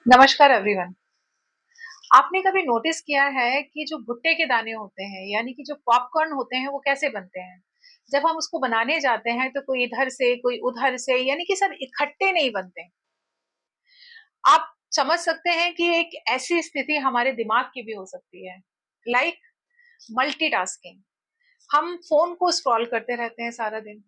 नमस्कार एवरीवन। आपने कभी नोटिस किया है कि जो भुट्टे के दाने होते हैं यानी कि जो पॉपकॉर्न होते हैं वो कैसे बनते हैं? जब हम उसको बनाने जाते हैं तो कोई इधर से कोई उधर से यानी कि सब इकट्ठे नहीं बनते। आप समझ सकते हैं कि एक ऐसी स्थिति हमारे दिमाग की भी हो सकती है, लाइक मल्टीटास्किंग। हम फोन को स्क्रॉल करते रहते हैं सारा दिन।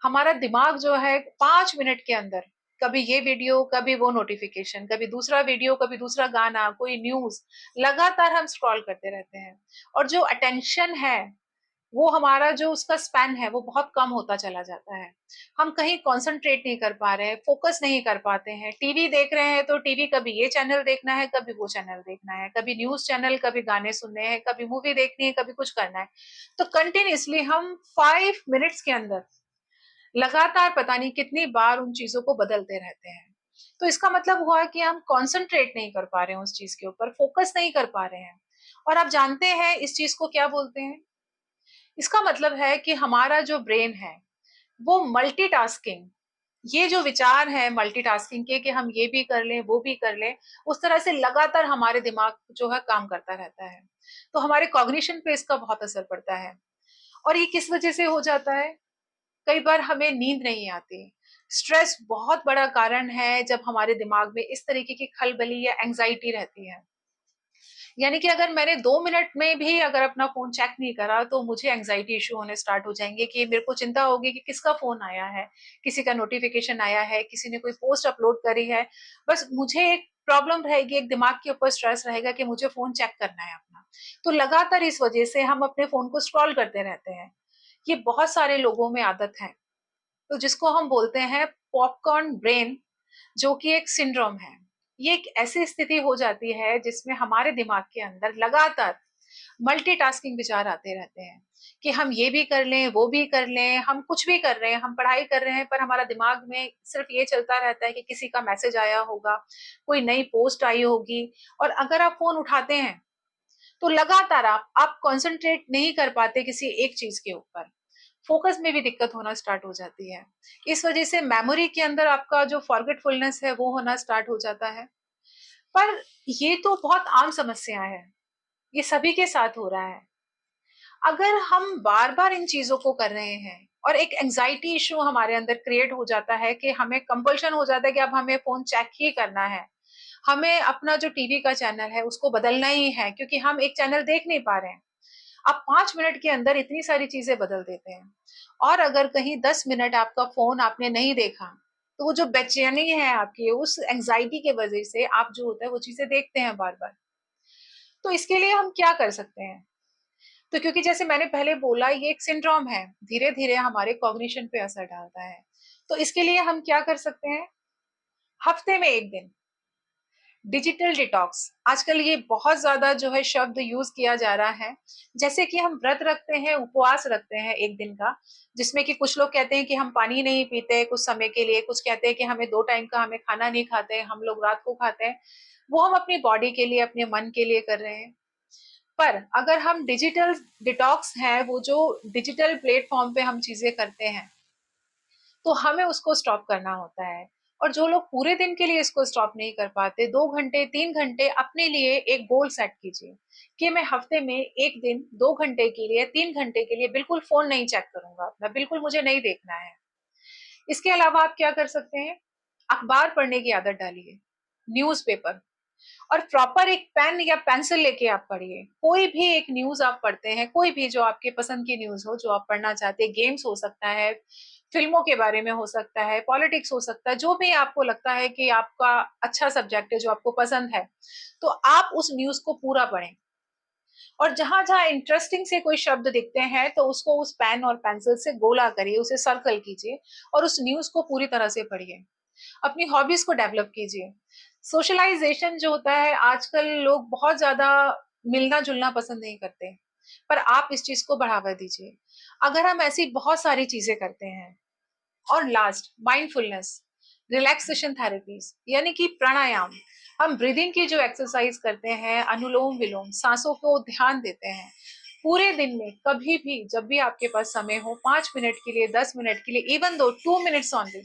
हमारा दिमाग जो है 5 मिनट के अंदर कभी ये वीडियो, कभी वो नोटिफिकेशन, कभी दूसरा वीडियो, कभी दूसरा गाना, कोई न्यूज, लगातार हम स्क्रॉल करते रहते हैं। और जो अटेंशन है, वो हमारा जो उसका स्पैन है वो बहुत कम होता चला जाता है। हम कहीं कंसंट्रेट नहीं कर पा रहे हैं, फोकस नहीं कर पाते हैं। टीवी देख रहे हैं तो टीवी कभी ये चैनल देखना है, कभी वो चैनल देखना है, कभी न्यूज चैनल, कभी गाने सुनने हैं, कभी मूवी देखनी है, कभी कुछ करना है। तो कंटिन्यूअसली हम 5 मिनट्स के अंदर लगातार पता नहीं कितनी बार उन चीजों को बदलते रहते हैं। तो इसका मतलब हुआ कि हम कंसंट्रेट नहीं कर पा रहे हैं उस चीज के ऊपर, फोकस नहीं कर पा रहे हैं। और आप जानते हैं इस चीज को क्या बोलते हैं? इसका मतलब है कि हमारा जो ब्रेन है वो मल्टीटास्किंग, ये जो विचार है मल्टीटास्किंग के कि हम ये भी कर लें वो भी कर लें, उस तरह से लगातार हमारे दिमाग जो है काम करता रहता है। तो हमारे कॉग्निशन पे इसका बहुत असर पड़ता है। और ये किस वजह से हो जाता है? कई बार हमें नींद नहीं आती। स्ट्रेस बहुत बड़ा कारण है जब हमारे दिमाग में इस तरीके की खलबली या एंजाइटी रहती है। यानी कि अगर मैंने 2 मिनट में भी अगर अपना फोन चेक नहीं करा तो मुझे एंजाइटी इशू होने स्टार्ट हो जाएंगे कि मेरे को चिंता होगी कि किसका फोन आया है, किसी का नोटिफिकेशन आया है, किसी ने कोई पोस्ट अपलोड करी है। बस मुझे एक प्रॉब्लम रहेगी, एक दिमाग के ऊपर स्ट्रेस रहेगा कि मुझे फोन चेक करना है अपना। तो लगातार इस वजह से हम अपने फोन को स्क्रॉल करते रहते हैं। ये बहुत सारे लोगों में आदत है। तो जिसको हम बोलते हैं पॉपकॉर्न ब्रेन, जो कि एक सिंड्रोम है। ये एक ऐसी स्थिति हो जाती है जिसमें हमारे दिमाग के अंदर लगातार मल्टीटास्किंग विचार आते रहते हैं कि हम ये भी कर लें वो भी कर लें, हम कुछ भी कर रहे हैं, हम पढ़ाई कर रहे हैं, पर हमारा दिमाग में सिर्फ ये चलता रहता है कि किसी का मैसेज आया होगा, कोई नई पोस्ट आई होगी। और अगर आप फोन उठाते हैं तो लगातार आप कंसंट्रेट नहीं कर पाते किसी एक चीज के ऊपर। फोकस में भी दिक्कत होना स्टार्ट हो जाती है। इस वजह से मेमोरी के अंदर आपका जो फॉरगेटफुलनेस है वो होना स्टार्ट हो जाता है। पर ये तो बहुत आम समस्या है, ये सभी के साथ हो रहा है। अगर हम बार बार इन चीजों को कर रहे हैं और एक एंजाइटी इशू हमारे अंदर क्रिएट हो जाता है कि हमें कंपल्शन हो जाता है कि अब हमें फोन चेक ही करना है, हमें अपना जो टीवी का चैनल है उसको बदलना ही है क्योंकि हम एक चैनल देख नहीं पा रहे हैं। आप 5 मिनट के अंदर इतनी सारी चीजें बदल देते हैं। और अगर कहीं 10 मिनट आपका फोन आपने नहीं देखा तो वो जो बेचैनी है आपकी, उस एंजाइटी के वजह से आप जो होता है वो चीजें देखते हैं बार बार। तो इसके लिए हम क्या कर सकते हैं? तो क्योंकि जैसे मैंने पहले बोला ये एक सिंड्रोम है, धीरे धीरे हमारे कॉग्निशन पे असर डालता है। तो इसके लिए हम क्या कर सकते हैं? हफ्ते में एक दिन डिजिटल डिटॉक्स, आजकल ये बहुत ज्यादा जो है शब्द यूज किया जा रहा है। जैसे कि हम व्रत रखते हैं, उपवास रखते हैं एक दिन का, जिसमें कि कुछ लोग कहते हैं कि हम पानी नहीं पीते कुछ समय के लिए, कुछ कहते हैं कि हमें 2 टाइम का हमें खाना नहीं खाते, हम लोग रात को खाते हैं। वो हम अपनी बॉडी के लिए, अपने मन के लिए कर रहे हैं। पर अगर हम डिजिटल डिटॉक्स है, वो जो डिजिटल प्लेटफॉर्म पे हम चीजें करते हैं, तो हमें उसको स्टॉप करना होता है। और जो लोग पूरे दिन के लिए इसको स्टॉप नहीं कर पाते, 2 घंटे 3 घंटे अपने लिए एक गोल सेट कीजिए कि मैं हफ्ते में एक दिन 2 घंटे के लिए, 3 घंटे के लिए बिल्कुल फोन नहीं चेक करूंगा, मैं बिल्कुल, मुझे नहीं देखना है। इसके अलावा आप क्या कर सकते हैं? अखबार पढ़ने की आदत डालिए, न्यूज़पेपर। और प्रॉपर एक पेन या पेंसिल लेके आप पढ़िए। कोई भी एक न्यूज आप पढ़ते हैं, कोई भी जो आपके पसंद की न्यूज हो जो आप पढ़ना चाहते हैं, गेम्स हो सकता है, फिल्मों के बारे में हो सकता है, पॉलिटिक्स हो सकता है, जो भी आपको लगता है कि आपका अच्छा सब्जेक्ट है, जो आपको पसंद है, तो आप उस न्यूज को पूरा पढ़ें। और जहां जहां इंटरेस्टिंग से कोई शब्द दिखते हैं तो उसको उस पेन और पेंसिल से गोला करिए, उसे सर्कल कीजिए और उस न्यूज को पूरी तरह से पढ़िए। अपनी हॉबीज को डेवलप कीजिए। सोशलाइजेशन जो होता है, आजकल लोग बहुत ज्यादा मिलना जुलना पसंद नहीं करते, पर आप इस चीज को बढ़ावा दीजिए। अगर हम ऐसी बहुत सारी चीजें करते हैं। और लास्ट, माइंडफुलनेस, रिलैक्सेशन थेरेपीज यानी कि प्राणायाम। हम ब्रीदिंग की जो एक्सरसाइज करते हैं, अनुलोम विलोम, सांसों को ध्यान देते हैं, पूरे दिन में कभी भी जब भी आपके पास समय हो, 5 मिनट के लिए, 10 मिनट के लिए, इवन दो 2 मिनट्स ऑनली,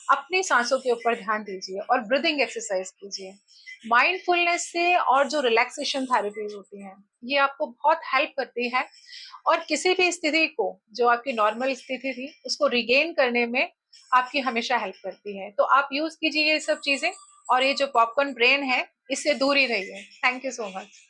अपनी सांसों के ऊपर ध्यान दीजिए और ब्रीदिंग एक्सरसाइज कीजिए। माइंडफुलनेस से और जो रिलैक्सेशन थेरेपीज होती हैं, ये आपको बहुत हेल्प करती है और किसी भी स्थिति को, जो आपकी नॉर्मल स्थिति थी, उसको रिगेन करने में आपकी हमेशा हेल्प करती है। तो आप यूज कीजिए ये सब चीजें और ये जो पॉपकॉर्न ब्रेन है, इससे दूर ही रहिए। Thank you so much.